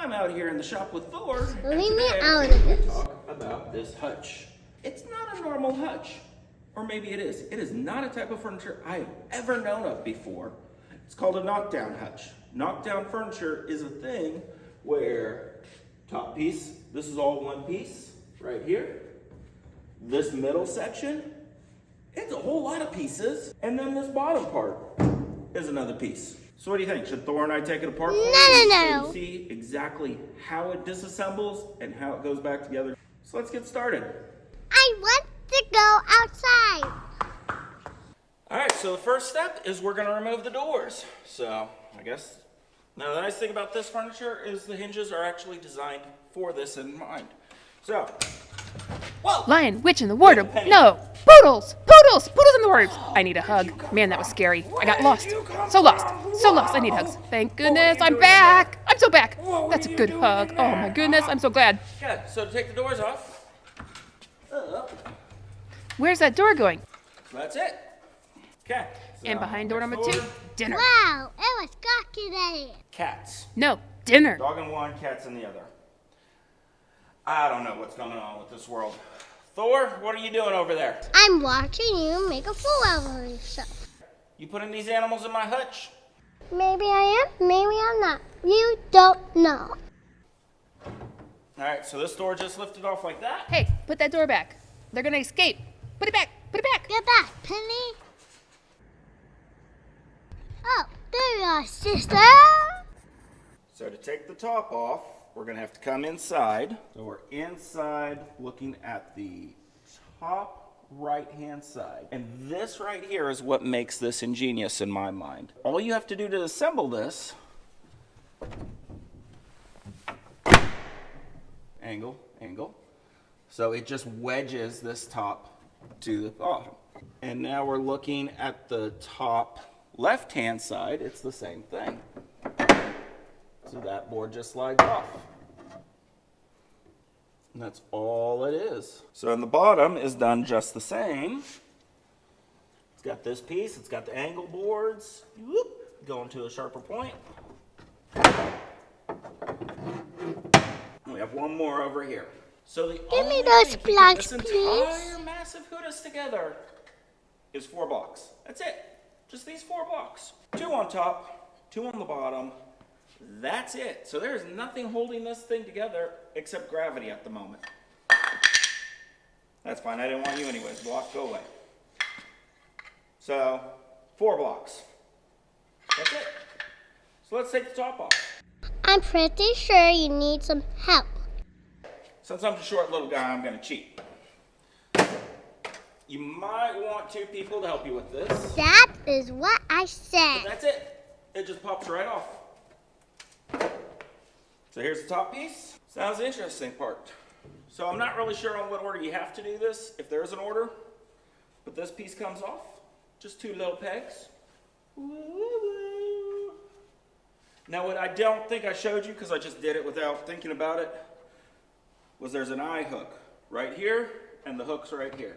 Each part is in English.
I'm out here in the shop with Thor, and Leave me today out I'm of going to this. talk about this hutch. It's not a normal hutch, or maybe it is. It is not a type of furniture I have ever known of before. It's called a knockdown hutch. Knockdown furniture is a thing where top piece, this is all one piece right here. This middle section, it's a whole lot of pieces, and then this bottom part is another piece. So what do you think? Should Thor and I take it apart for you so you see exactly how it disassembles and how it goes back together? So let's get started. I want to go outside. All right, so the first step is we're gonna remove the doors. So I guess, now the nice thing about this furniture is the hinges are actually designed for this in mind. So, whoa! Lion, witch in the wardrobe. No. Poodles! Poodles! Poodles in the wardrobe. I need a hug. Man, that was scary. I got lost. So lost. So lost. I need hugs. Thank goodness I'm back. I'm so back. That's a good hug. Oh my goodness. I'm so glad. Good, so to take the doors off, Where's that door going? so that's it. Okay. So And behind door number next 2, dinner. Wow, it was cocky there. Cats. No, dinner. Dog in one, cats in the other. I don't know what's going on with this world. Thor, what are you doing over there? I'm watching you make a fool out of yourself. You putting these animals in my hutch? Maybe I am, maybe I'm not. You don't know. All right, so this door just lifted off like that. Hey, put that door back. They're gonna escape. Put it back. Put it back. Get back, Penny. Oh, there you are, sister. So to take the top off, we're gonna have to come inside. So we're inside looking at the top right-hand side. And this right here is what makes this ingenious in my mind. All you have to do to assemble this, angle, angle. So it just wedges this top to the bottom. And now we're looking at the top left-hand side, it's the same thing. So that board just slides off. And that's all it is. So in the bottom is done just the same. It's got this piece, it's got the angle boards, whoop, going to a sharper point. And we have one more over here. So the Give only me those thing keeping blocks, this please. entire massive hoodus together is 4 blocks. That's it. Just these 4 blocks. 2 on top, 2 on the bottom. That's it. So there's nothing holding this thing together except gravity at the moment. That's fine. I didn't want you anyways. Block, go away. So 4 blocks. That's it. So let's take the top off. I'm pretty sure you need some help. Since I'm a short little guy, I'm going to cheat. You might want 2 people to help you with this. That is what I said. But that's it. It just pops right off. So here's the top piece. So that was the interesting part. So I'm not really sure on what order you have to do this, if there's an order. But this piece comes off. Just 2 little pegs. Woo-woo. Now what I don't think I showed you, because I just did it without thinking about it, was there's an eye hook right here, and the hook's right here.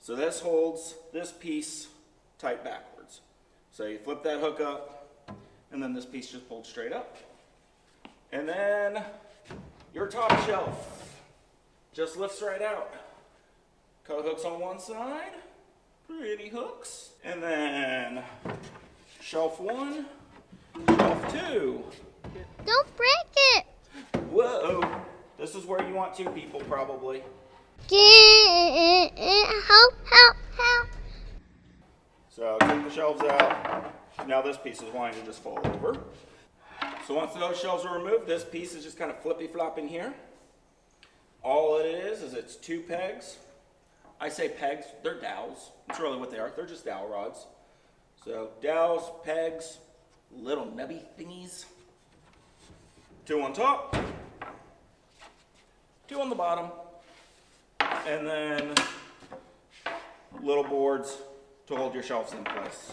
So this holds this piece tight backwards. So you flip that hook up, and then this piece just pulls straight up. And then your top shelf just lifts right out. Coat hooks on one side, pretty hooks. And then shelf 1, shelf 2. Don't break it. Whoa, this is where you want 2 people probably. Help, help, help. So take the shelves out. Now this piece is wanting to just fall over. So once those shelves are removed, this piece is just kind of flippy-flopping here. All it is it's 2 pegs. I say pegs, they're dowels. That's really what they are. They're just dowel rods. So dowels, pegs, little nubby thingies. 2 on top, 2 on the bottom, and then little boards to hold your shelves in place.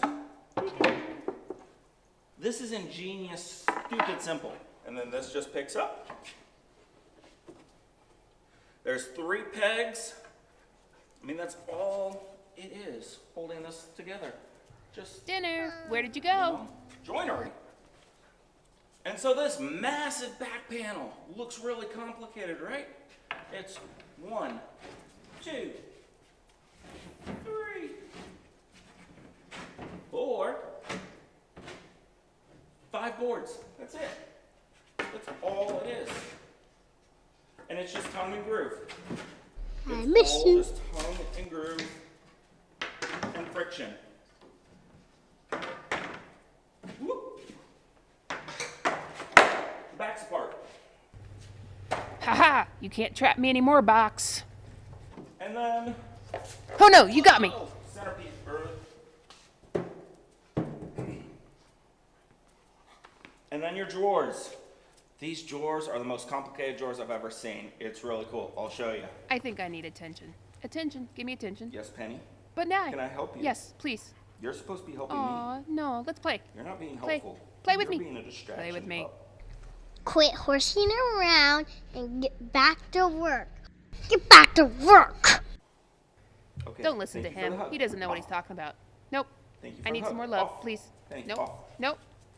This is ingenious, stupid simple. And then this just picks up. There's 3 pegs. I mean, that's all it is, holding this together. Just Dinner. Where did you go? joinery. And so this massive back panel looks really complicated, right? It's 1, 2, 3, 4, 5 boards. That's it. That's all it is. And it's just tongue and groove. I It's miss all you. just tongue and groove and friction. Whoop. Back's apart. Haha, you can't trap me anymore, box. And then, Oh no, you got me. oh, centerpiece. And then your drawers. These drawers are the most complicated drawers I've ever seen. It's really cool. I'll show you. I think I need attention. Attention, give me attention. Yes, Penny? But now. Can I help you? Yes, please. You're supposed to be helping me. Aw, no, let's play. You're not being Play. helpful. Play with You're me. being a distraction. Play with me. pup. Quit horsing around and get back to work. Get back to work. Okay. Don't listen to thank you for him. the hug. He doesn't know what he's talking about. Nope. Thank you I for need the some hug. more love, Off. please. Penny, Nope. off. Nope.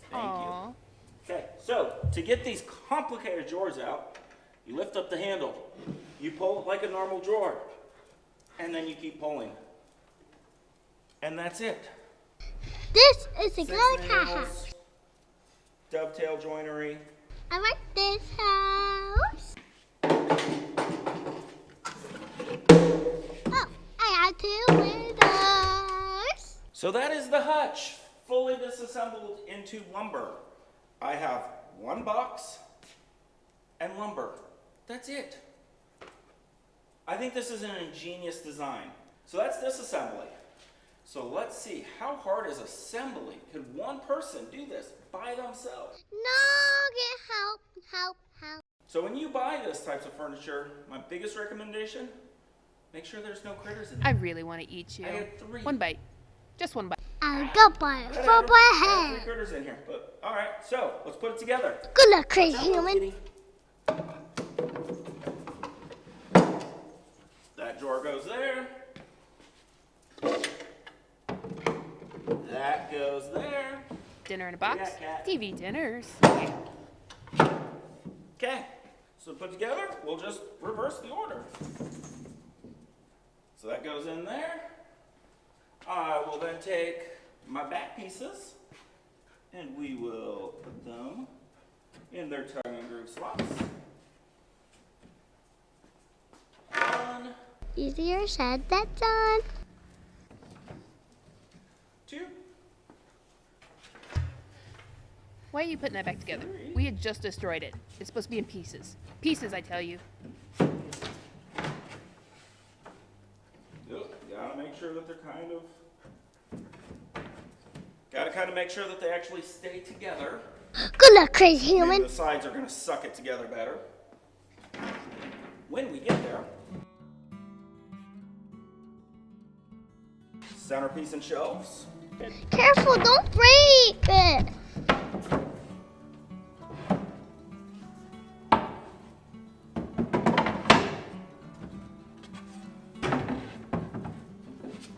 Thank you. Aw. Okay, so to get these complicated drawers out, you lift up the handle. You pull it like a normal drawer. And then you keep pulling. And that's it. This is a 6 good cat nails, house. dovetail joinery. I like this house. Oh, I got 2 windows. So that is the hutch, fully disassembled into lumber. I have 1 box and lumber. That's it. I think this is an ingenious design. So that's disassembly. So let's see, how hard is assembly? Could one person do this by themselves? No, get help. So when you buy this types of furniture, my biggest recommendation, make sure there's no critters in it. I really want to eat you. I had 3. One bite. Just one bite. I'll go by a Whatever. football I have 3 head. critters in here, but all right. So let's put it together. Good luck, crazy Hello, human. kitty. That drawer goes there. That goes there. Dinner in a box. Yeah, cat. TV dinners. Okay. So put together, we'll just reverse the order. So that goes in there. I will then take my back pieces and we will put them in their tongue and groove slots. 1, Easier said than done. 2, Why are you putting that back together? We had just destroyed it. It's supposed to be in pieces. Pieces, I tell you. Gotta make sure that they're gotta kind of make sure that they actually stay together. Good luck, crazy Maybe human. the sides are gonna suck it together better. When we get there. Centerpiece and shelves. Careful, don't break it.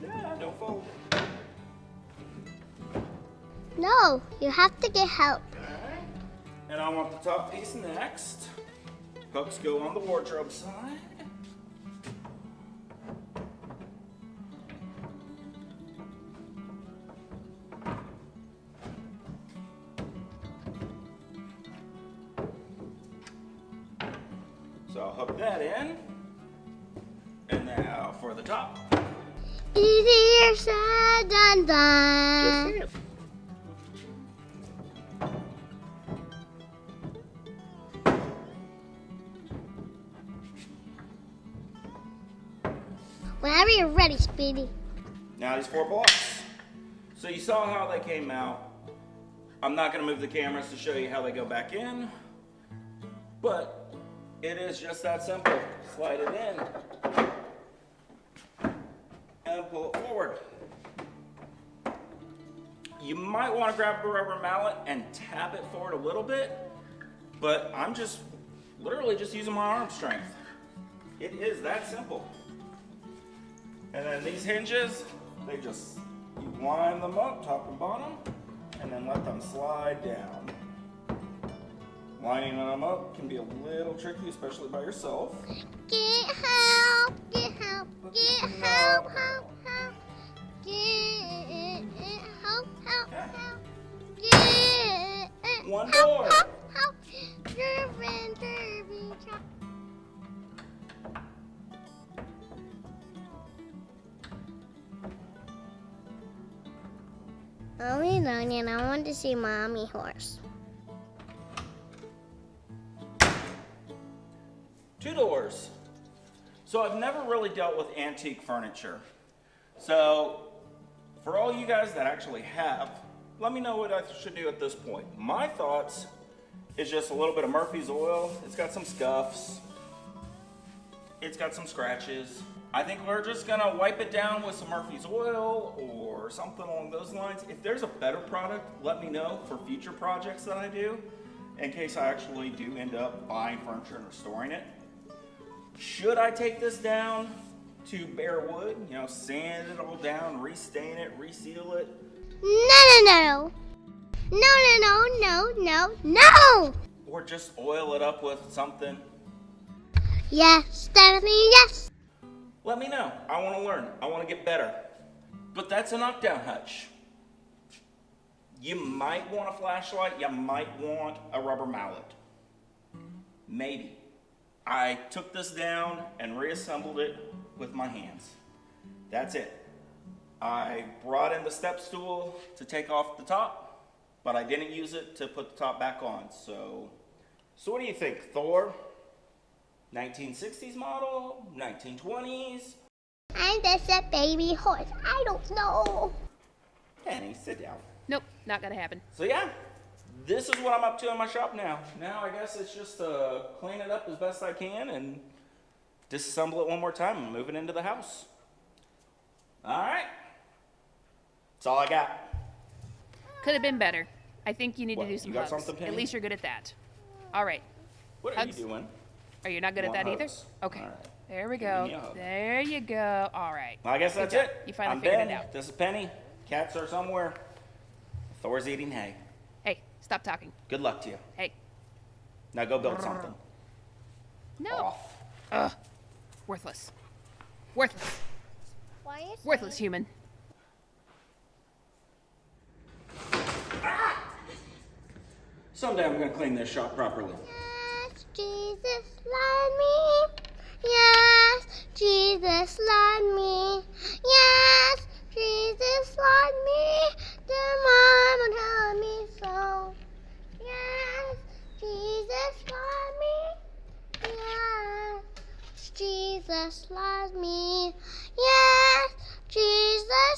Yeah, don't fold. No, you have to get help. Alright. And I want the top piece next. Hooks go on the wardrobe side. So I'll hook that in. And now for the top. Easier said than done. Whenever you're ready, Speedy. Now these 4 blocks. So you saw how they came out. I'm not going to move the cameras to show you how they go back in, but it is just that simple. Slide it in and pull it forward. You might want to grab a rubber mallet and tap it forward a little bit, but I'm just literally just using my arm strength. It is that simple. And then these hinges, you wind them up, top and bottom, and then let them slide down. Lining them up can be a little tricky, especially by yourself. Get help, get help, get help, help, help. Get help, help, help. Get One help, more. help, help. Derby, derby, chop. Mommy Onion, I want to see Mommy Horse. 2 doors. So I've never really dealt with antique furniture. So for all you guys that actually have, let me know what I should do at this point. My thoughts is just a little bit of Murphy's oil. It's got some scuffs. It's got some scratches. I think we're just gonna wipe it down with some Murphy's oil or something along those lines. If there's a better product, let me know for future projects that I do, in case I actually do end up buying furniture and restoring it. Should I take this down to bare wood, you know, sand it all down, restain it, reseal it? No. No. Or just oil it up with something? Yes, Stephanie, yes. Let me know. I want to learn. I want to get better. But that's a knockdown hutch. You might want a flashlight. You might want a rubber mallet. Maybe. I took this down and reassembled it with my hands. That's it. I brought in the step stool to take off the top, but I didn't use it to put the top back on. So what do you think, Thor? 1960s model? 1920s? I'm just a baby horse. I don't know. Penny, sit down. Nope, not gonna happen. So yeah, this is what I'm up to in my shop now. Now I guess it's just to clean it up as best I can and disassemble it one more time and move it into the house. All right. That's all I got. Could have been better. I think you need What, to do some you got hugs. something, Penny? At least you're good at that. All right. What Hugs? are you doing? Are you not good at Want that either? hugs? Okay. All right. There we Give go. me a hug. There you go. All right. Well, I guess Good that's job. it. You finally I'm figured Ben. it out. This is Penny. Cats are somewhere. Thor's eating hay. Hey, stop talking. Good luck to you. Hey. Now go build something. No. Off. Ugh. Worthless. Worthless. Why is Worthless human. Someday I'm gonna clean this shop properly. Yes, Jesus love me. Yes, Jesus love me. Yes, Jesus love me. The mama told me so. Yes, Jesus love me. Yes, Jesus loves me. Yes, Jesus